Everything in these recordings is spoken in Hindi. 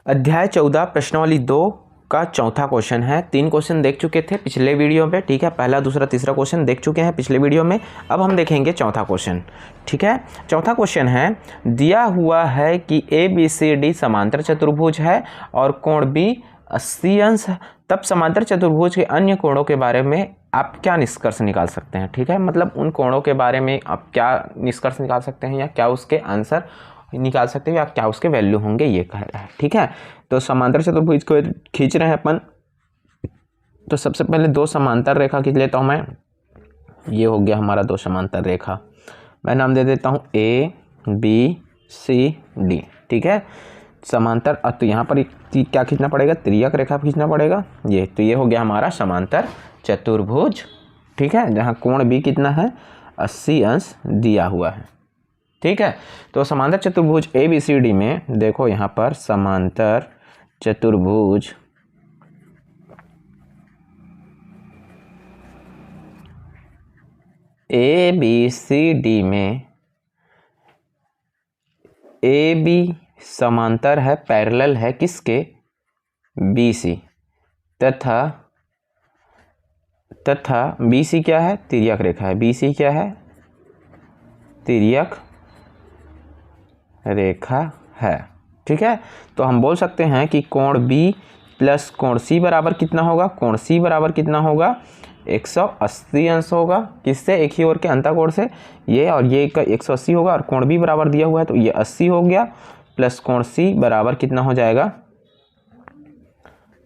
अध्याय 14 प्रश्नावली 2 का चौथा क्वेश्चन है। 3 क्वेश्चन देख चुके थे पिछले वीडियो पे, ठीक है। पहला, दूसरा, तीसरा क्वेश्चन देख चुके हैं पिछले वीडियो में। अब हम देखेंगे चौथा क्वेश्चन, ठीक है। चौथा क्वेश्चन है, दिया हुआ है कि ABCD समांतर चतुर्भुज है और कोण B 80 अंश है, तब समांतर चतुर्भुज के अन्य कोणों के बारे में आप क्या निष्कर्ष निकाल सकते हैं, ठीक है। मतलब उन कोणों के बारे में आप क्या निष्कर्ष निकाल सकते हैं या क्या उसके आंसर निकाल सकते हैं या क्या उसके वैल्यू होंगे, ये कह रहा है, ठीक है। तो समांतर चतुर्भुज को खींच रहे हैं अपन। तो सबसे पहले 2 समांतर रेखा खींच लेता हूँ मैं। ये हो गया हमारा 2 समांतर रेखा। मैं नाम दे देता हूँ ABCD, ठीक है। समांतर, तो यहाँ पर क्या खींचना पड़ेगा, तिर्यक रेखा खींचना पड़ेगा। ये तो ये हो गया हमारा समांतर चतुर्भुज, ठीक है, जहाँ कोण B कितना है, 80 अंश दिया हुआ है, ठीक है। तो समांतर चतुर्भुज ABCD में देखो, यहाँ पर समांतर चतुर्भुज ABCD में AB समांतर है, पैरेलल है किसके, BC, तथा BC क्या है, तिर्यक रेखा है। BC क्या है, तिर्यक रेखा है, ठीक है। तो हम बोल सकते हैं कि कोण B प्लस कोण C बराबर कितना होगा, कोण C बराबर कितना होगा, 180 अंश होगा। किससे, एक ही ओर के अंतःकोण से, ये और ये का 180 होगा, और कोण B बराबर दिया हुआ है तो ये 80 हो गया, प्लस कोण C बराबर कितना हो जाएगा,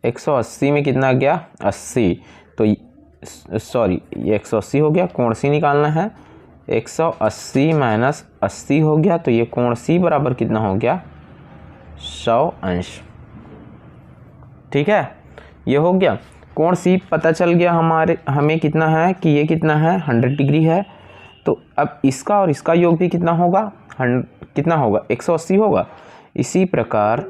180 में कितना गया, 80। तो सॉरी, ये 180 हो गया, कोण C निकालना है, 180 माइनस 80 हो गया, तो ये कोण C बराबर कितना हो गया, 100 अंश, ठीक है। ये हो गया कोण C पता चल गया हमें कितना है, कि ये कितना है, 100 डिग्री है। तो अब इसका और इसका योग भी कितना होगा, कितना होगा, 180 होगा। इसी प्रकार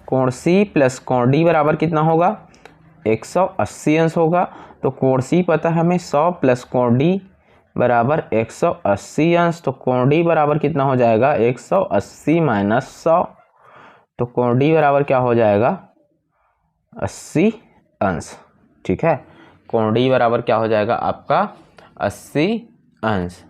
कोण C प्लस कोण D बराबर कितना होगा, 180 अंश होगा। तो कोण C पता है हमें 100 प्लस कोण D बराबर 180 अंश। तो कोण D बराबर कितना हो जाएगा, 180 माइनस 100। तो कोण D बराबर क्या हो जाएगा, 80 अंश, ठीक है। कोण D बराबर क्या हो जाएगा आपका, 80 अंश,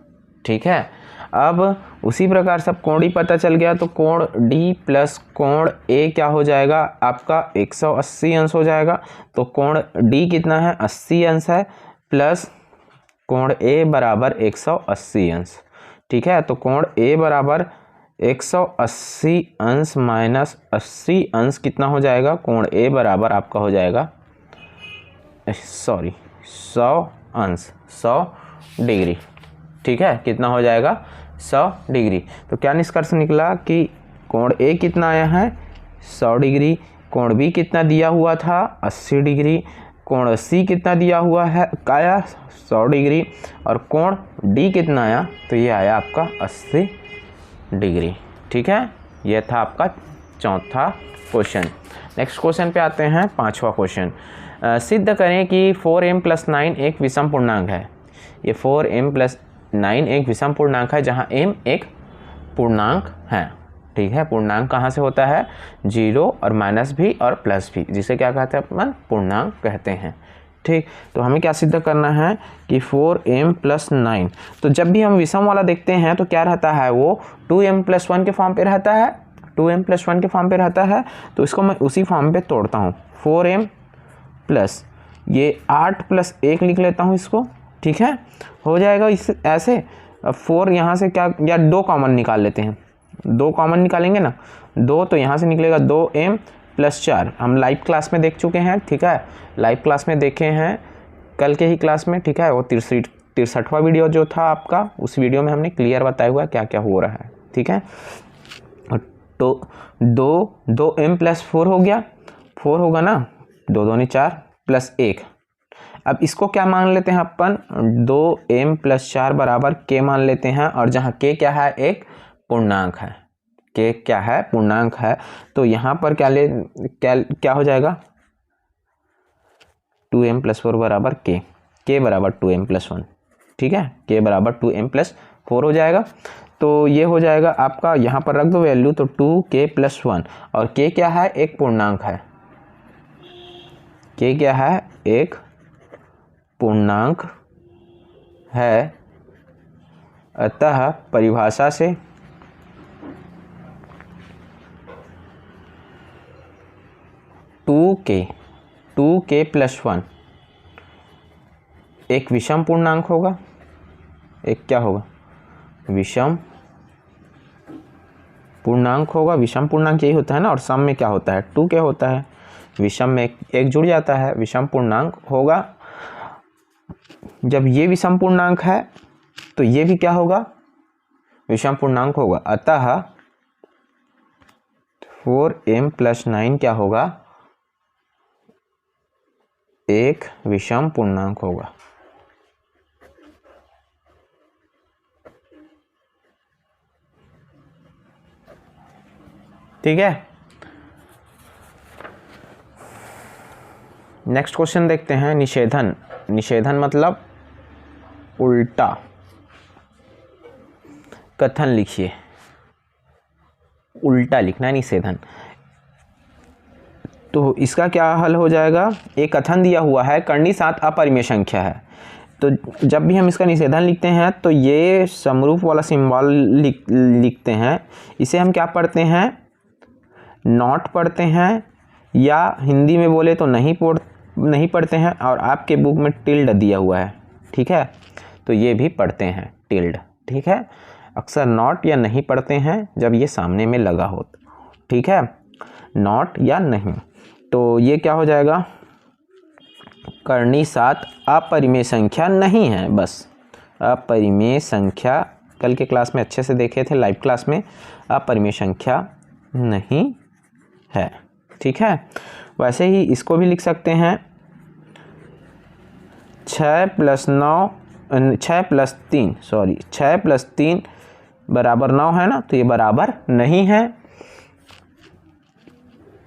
ठीक है। अब उसी प्रकार सब कोण D पता चल गया, तो कोण D प्लस कोण A क्या हो जाएगा आपका, 180 अंश हो जाएगा। तो कोण D कितना है, 80 अंश है, प्लस कोण A बराबर 180 अंश, ठीक है। तो कोण A बराबर 180 अंश माइनस 80 अंश कितना हो जाएगा, कोण A बराबर आपका हो जाएगा, सॉरी, 100 अंश, 100 डिग्री, ठीक है। कितना हो जाएगा, 100 डिग्री। तो क्या निष्कर्ष निकला कि कोण A कितना आया है, 100 डिग्री, कोण B कितना दिया हुआ था, 80 डिग्री, कोण C कितना दिया हुआ है, आया 100 डिग्री, और कोण D कितना आया, तो ये आया आपका 80 डिग्री, ठीक है। ये था आपका चौथा क्वेश्चन। नेक्स्ट क्वेश्चन पे आते हैं, 5वां क्वेश्चन। सिद्ध करें कि 4m प्लस 9 एक विषम पूर्णांक है। ये 4m प्लस 9 एक विषम पूर्णांक है, जहाँ m एक पूर्णांक है, ठीक है। पूर्णांक कहाँ से होता है, 0 और माइनस भी और प्लस भी, जिसे क्या कहते हैं अपन, पूर्णांक कहते हैं, ठीक। तो हमें क्या सिद्ध करना है कि 4m प्लस 9, तो जब भी हम विषम वाला देखते हैं तो क्या रहता है, वो 2m प्लस 1 के फॉर्म पे रहता है, 2m प्लस 1 के फॉर्म पे रहता है। तो इसको मैं उसी फॉर्म पे तोड़ता हूँ, 4m प्लस ये 8 प्लस 1 लिख लेता हूँ इसको, ठीक है। हो जाएगा इस ऐसे। 4 यहाँ से क्या, या 2 कॉमन निकाल लेते हैं, 2 कॉमन निकालेंगे ना, 2 तो यहाँ से निकलेगा 2m प्लस 4। हम लाइव क्लास में देख चुके हैं, ठीक है, लाइव क्लास में देखे हैं कल के ही क्लास में, ठीक है। वो 63वां वीडियो जो था आपका, उस वीडियो में हमने क्लियर बताया हुआ क्या क्या हो रहा है, ठीक है। तो 2m प्लस 4 हो गया, 4 होगा ना, 2 दूनी 4 प्लस 1। अब इसको क्या मान लेते हैं अपन, 2m प्लस 4 बराबर k मान लेते हैं, और जहाँ k क्या है, एक पूर्णांक है, k क्या है, पूर्णांक है। तो यहाँ पर क्या हो जाएगा, 2m प्लस 4 बराबर k बराबर 2m प्लस 1, ठीक है, k बराबर 2m प्लस 4 हो जाएगा। तो ये हो जाएगा आपका, यहाँ पर रख दो वैल्यू, तो 2k+1, और k क्या है, एक पूर्णांक है, k क्या है, एक पूर्णांक है, अतः परिभाषा से टू के प्लस 1 एक विषम पूर्णांक होगा, एक क्या होगा, विषम पूर्णांक होगा। विषम पूर्णांक यही होता है ना, और सम में क्या होता है, 2k होता है, विषम में एक जुड़ जाता है, विषम पूर्णांक होगा। जब ये विषम पूर्णांक है तो ये भी क्या होगा, विषम पूर्णांक होगा, अतः 4m+9 क्या होगा, एक विषम पूर्णांक होगा। ठीक है, नेक्स्ट क्वेश्चन देखते हैं। निषेधन, निषेधन मतलब उल्टा कथन लिखिए, उल्टा लिखना है निषेधन। तो इसका क्या हल हो जाएगा, एक कथन दिया हुआ है कर्णी 7 अपरिमेय संख्या है, तो जब भी हम इसका निषेधन लिखते हैं तो ये समरूप वाला सिंबल लिखते हैं। इसे हम क्या पढ़ते हैं, नॉट पढ़ते हैं, या हिंदी में बोले तो नहीं पढ़ते हैं, और आपके बुक में टिल्ड दिया हुआ है, ठीक है, तो ये भी पढ़ते हैं टिल्ड, ठीक है। अक्सर नॉट या नहीं पढ़ते हैं जब ये सामने में लगा हो, ठीक है, नॉट या नहीं। तो ये क्या हो जाएगा, कर्णी 7 अपरिमेय संख्या नहीं है, बस अपरिमेय संख्या, कल के क्लास में अच्छे से देखे थे, लाइव क्लास में, अपरिमेय संख्या नहीं है, ठीक है। वैसे ही इसको भी लिख सकते हैं, 6 + 3 बराबर 9 है ना, तो ये बराबर नहीं है।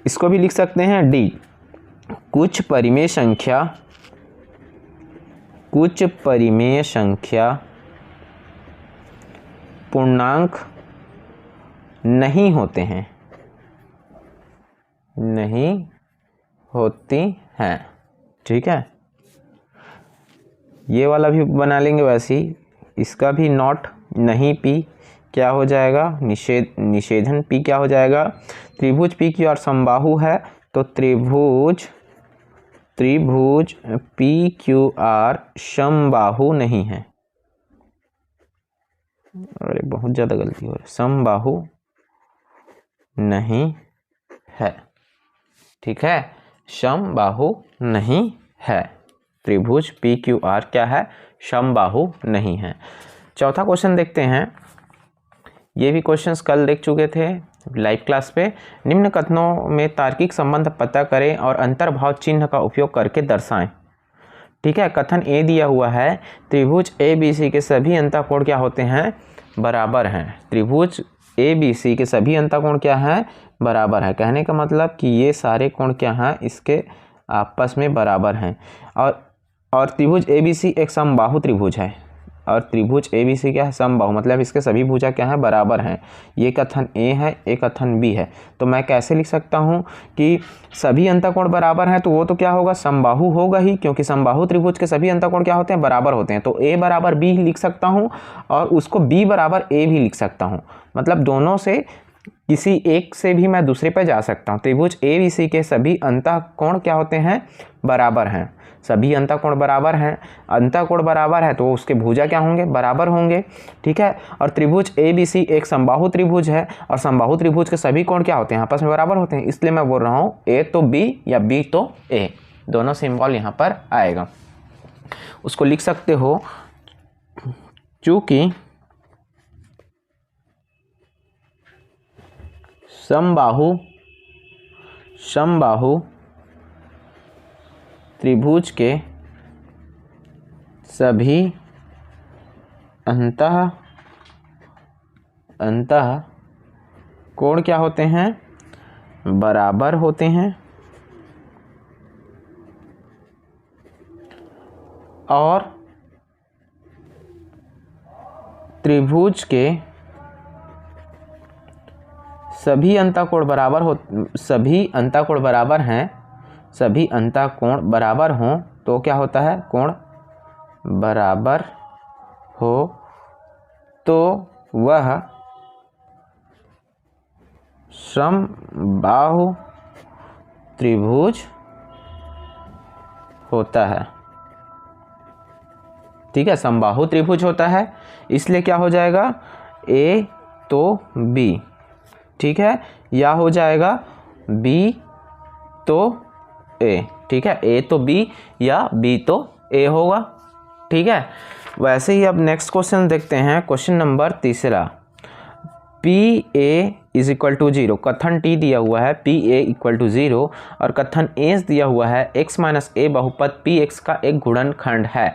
इसको भी लिख सकते हैं डी, कुछ परिमेय संख्या पूर्णांक नहीं होते हैं, नहीं होती हैं, ठीक है। ये वाला भी बना लेंगे वैसे ही, इसका भी नॉट, नहीं पी क्या हो जाएगा, निषेधन पी क्या हो जाएगा, त्रिभुज पी क्यू आर समबाहु है, तो त्रिभुज पी क्यू आर समबाहु नहीं है। अरे बहुत ज़्यादा गलती हो रही है, समबाहु नहीं है, ठीक है, समबाहु नहीं है, त्रिभुज पी क्यू आर क्या है, समबाहु नहीं है। चौथा क्वेश्चन देखते हैं, ये भी क्वेश्चंस कल देख चुके थे लाइव क्लास पे। निम्न कथनों में तार्किक संबंध पता करें और अंतर्भाव चिन्ह का उपयोग करके दर्शाएं, ठीक है। कथन ए दिया हुआ है, त्रिभुज ए बी सी के सभी अंतःकोण क्या होते हैं, बराबर हैं। त्रिभुज ए बी सी के सभी अंतःकोण क्या हैं, बराबर है। कहने का मतलब कि ये सारे कोण क्या हैं, इसके आपस में बराबर हैं, और त्रिभुज ए बी सी एक समबाहु त्रिभुज है, और त्रिभुज ए बी सी क्या है, समबाहु, मतलब इसके सभी भुजा क्या है, बराबर हैं। ये कथन ए है, एक कथन बी है। तो मैं कैसे लिख सकता हूँ कि सभी अंतःकोण बराबर हैं, तो वो तो क्या होगा, समबाहु होगा ही, क्योंकि समबाहु त्रिभुज के सभी अंतःकोण क्या होते हैं, बराबर होते हैं। तो ए बराबर बी लिख सकता हूँ, और उसको बी बराबर ए भी लिख सकता हूँ, मतलब दोनों से किसी एक से भी मैं दूसरे पर जा सकता हूँ। त्रिभुज ए बी सी के सभी अंतःकोण क्या होते हैं, बराबर हैं, सभी अंतःकोण बराबर हैं, अंतःकोण बराबर है तो उसके भुजा क्या होंगे, बराबर होंगे, ठीक है। और त्रिभुज ए बी सी एक समबाहु त्रिभुज है, और समबाहु त्रिभुज के सभी कोण क्या होते हैं, आपस में बराबर होते हैं, इसलिए मैं बोल रहा हूँ ए तो बी या बी तो ए, दोनों सिंबल यहाँ पर आएगा। उसको लिख सकते हो, चूंकि समबाहु त्रिभुज के सभी अंतःकोण क्या होते हैं, बराबर होते हैं, और त्रिभुज के सभी अंतःकोण बराबर हैं, सभी अंतःकोण बराबर हों तो क्या होता है, कोण बराबर हो तो वह समबाहु त्रिभुज होता है। ठीक है, समबाहु त्रिभुज होता है, इसलिए क्या हो जाएगा, ए तो बी, ठीक है, या हो जाएगा बी तो ए। ठीक है, ए तो बी या बी तो ए होगा। ठीक है, वैसे ही अब नेक्स्ट क्वेश्चन देखते हैं, question number 3। P A is equal to 0, कथन टी दिया हुआ है पी ए इक्वल टू 0 और कथन एस दिया हुआ है x माइनस ए बहुपद पी एक्स का एक गुणनखंड है।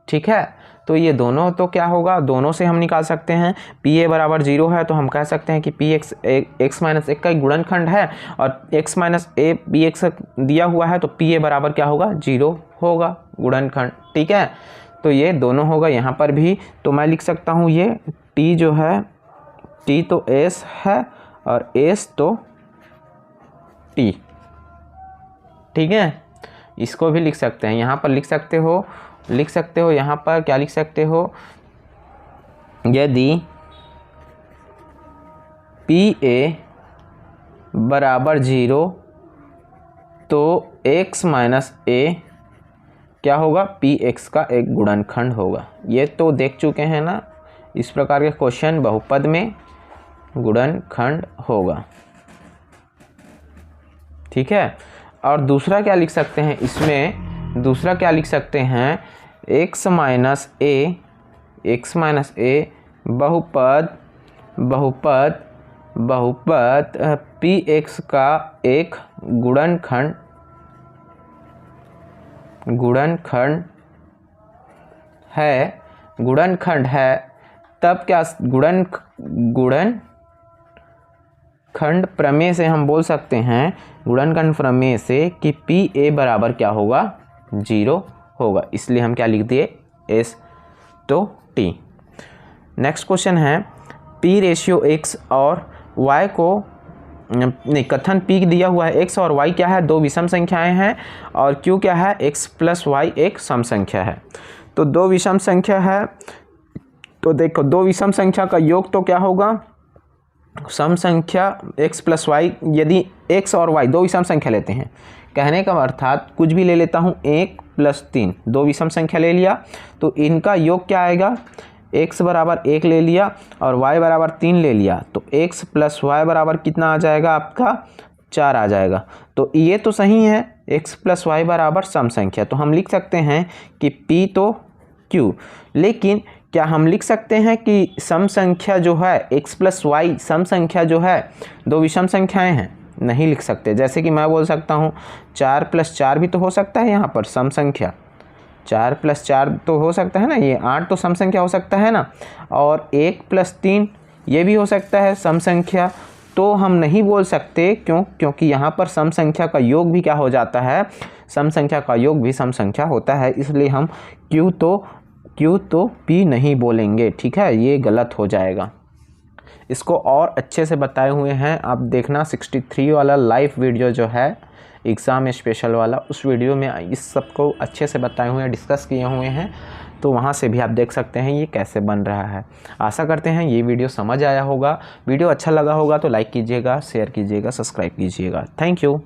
ठीक है, तो ये दोनों तो क्या होगा, दोनों से हम निकाल सकते हैं। पी ए बराबर 0 है तो हम कह सकते हैं कि पी एक्स एक्स माइनस एक का एक गुणनखंड है और x minus A P x दिया हुआ है तो पी ए बराबर क्या होगा, 0 होगा गुणनखंड। ठीक है, तो ये दोनों होगा यहाँ पर भी, तो मैं लिख सकता हूँ ये t जो है, t तो s है और s तो t। ठीक है, इसको भी लिख सकते हैं, यहाँ पर लिख सकते हो यहाँ पर क्या लिख सकते हो, यदि पी ए बराबर 0 तो x माइनस ए क्या होगा, पी एक्स का एक गुणनखंड होगा। ये तो देख चुके हैं ना, इस प्रकार के क्वेश्चन बहुपद में गुणनखंड होगा। ठीक है, और दूसरा क्या लिख सकते हैं इसमें, दूसरा क्या लिख सकते हैं, x माइनस ए बहुपद पी एक्स का एक गुणनखंड है, तब क्या गुणनखंड प्रमेय से हम बोल सकते हैं, गुणनखंड प्रमेय से कि पी ए बराबर क्या होगा, 0 होगा। इसलिए हम क्या लिख दिए, एस तो टी। नेक्स्ट क्वेश्चन है, पी रेशियो एक्स और वाई को नहीं, कथन पी दिया हुआ है, x और y क्या है, दो विषम संख्याएं हैं और q क्या है, x प्लस वाई एक सम संख्या है। तो दो विषम संख्या है, तो देखो दो विषम संख्या का योग तो क्या होगा, सम संख्या x प्लस वाई। यदि x और y दो विषम संख्या लेते हैं, कहने का अर्थात कुछ भी ले लेता हूँ, 1 प्लस 3 दो विषम संख्या ले लिया तो इनका योग क्या आएगा, x बराबर 1 ले लिया और y बराबर 3 ले लिया तो x प्लस वाई बराबर कितना आ जाएगा, आपका 4 आ जाएगा। तो ये तो सही है, x प्लस वाई बराबर सम संख्या, तो हम लिख सकते हैं कि p तो q। लेकिन क्या हम लिख सकते हैं कि सम संख्या जो है x प्लस वाई सम संख्या जो है दो विषम संख्याएं हैं, नहीं लिख सकते। जैसे कि मैं बोल सकता हूँ 4 प्लस 4 भी तो हो सकता है, यहाँ पर सम संख्या 4 प्लस 4 तो हो सकता है ना, ये 8 तो सम संख्या हो सकता है ना, और 1 प्लस 3 ये भी हो सकता है सम संख्या। तो हम नहीं बोल सकते, क्योंकि यहाँ पर सम संख्या का योग भी क्या हो जाता है, सम संख्या का योग भी सम संख्या होता है, इसलिए हम क्यू तो पी नहीं बोलेंगे। ठीक है, ये गलत हो जाएगा। इसको और अच्छे से बताए हुए हैं, आप देखना 63 वाला लाइव वीडियो जो है एग्ज़ाम स्पेशल वाला, उस वीडियो में इस सब को अच्छे से बताए हुए हैं, डिस्कस किए हुए हैं, तो वहाँ से भी आप देख सकते हैं ये कैसे बन रहा है। आशा करते हैं ये वीडियो समझ आया होगा। वीडियो अच्छा लगा होगा तो लाइक कीजिएगा, शेयर कीजिएगा, सब्सक्राइब कीजिएगा। Thank you.